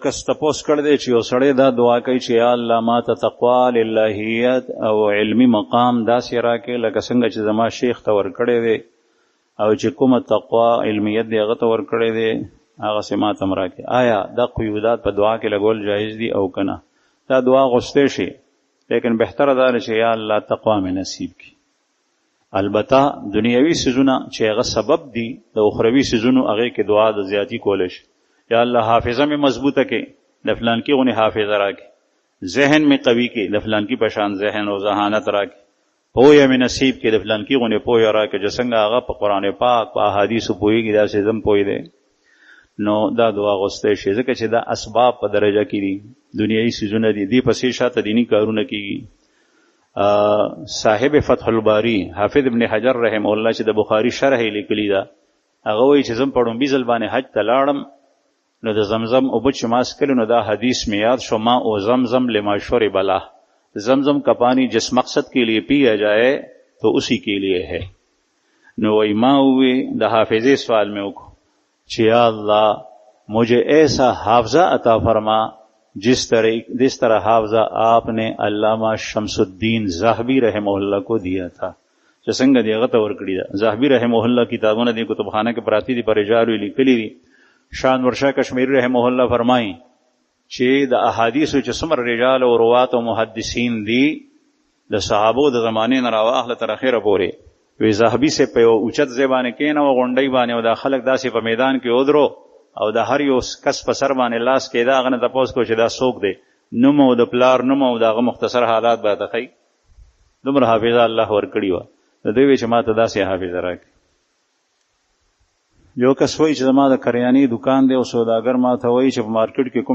کس تپوس کړی دی چې یو سړی دا دعا کوي چې یا الله ما ته تقوا للهیت او علمی مقام داسې راکړې لکه څنګه چې زما شیخ ته ورکړی دی او چې کومه تقوا علمیت دی هغه ته ورکړی دی هغسې ما ته هم راکړي. آیا دا قیودات په دعا کې لګول جایز دي او که نه؟ دا دعا غوښتی شي لیکن بهتره دا ده چې یا الله تقوا مې نصیب کړي. البته دنیوي څیزونه چې هغه سبب دي د اخروي څیزونو هغې کې دعا د زیاتي کولی شي. یا الله حافظه مې مضبوطه کې د فلانکي غونې حافظه راکړي، ذهن مې قوي کې د فلانکي په شان ذهن او ذهانت راکړي، پویه مې نصیب کې د فلانکي غونې پویه راکړي چې څنګه هغه په قرآن پاک په احادیثو پوهېږي داسې زه هم پوه دی. نو دا دعا غوښتی شي ځکه چې دا اسباب په درجه کې دي، دنیایي څیزونه دي، دې پسې شاته دیني کارونه کېږي. صاحب فتح الباری حافظ ابن حجر رحمه الله چې د بخاري شرح یې لیکلي ده، هغه وایي چې زه په ړومبي ځل باندې حج ته لاړم نو د زمزم اوبه چې ما څکلې نو دا حدیث مې یاد شو، ما او زمزم لما شرب له، زمزم کا پانی جس مقصد کے لیے پیا جائے تو اسی کے لیے ہے. نو وہی ما ہوئے دا حافظ سوال میں وکړو چې یا اللہ مجھے ایسا حافظہ عطا فرما جس طرح حافظہ آپ نے علامہ شمس الدین زاہبی رحمہ اللہ کو دیا تھا. چې څنګه دی هغه ته ورکړي ده. زاهبي رحمه الله کتابونه دی کتابخانه کې پراتی دي، په رجالو لیکلي دي. شان ورشا کشمیری رحمه الله فرمایي چې د احادیثو چې څومره رجال او روات او محدثین دي د صحابو د زمانې نه راواخله تر اخره پورې، وی زاهبي سے په یو اوچت ځای باندې کېنه او غونډۍ باندې او دا خلک داسې په میدان کې ودرو او د هر یو کس په سر باندې لاس کېده، هغه نه تپوس کو چې دا څوک دی، نوم او د پلار نوم او د هغه مختصر حالات به ته ښیي. دومره حافظه الله ورکړي وه. د دوی وی چې ما ته داسې حافظه راکړي. یو کس وایي چې زما د کریانې دکان دی او سوداګر ما ته وایي چې په مارکیټ کې کوم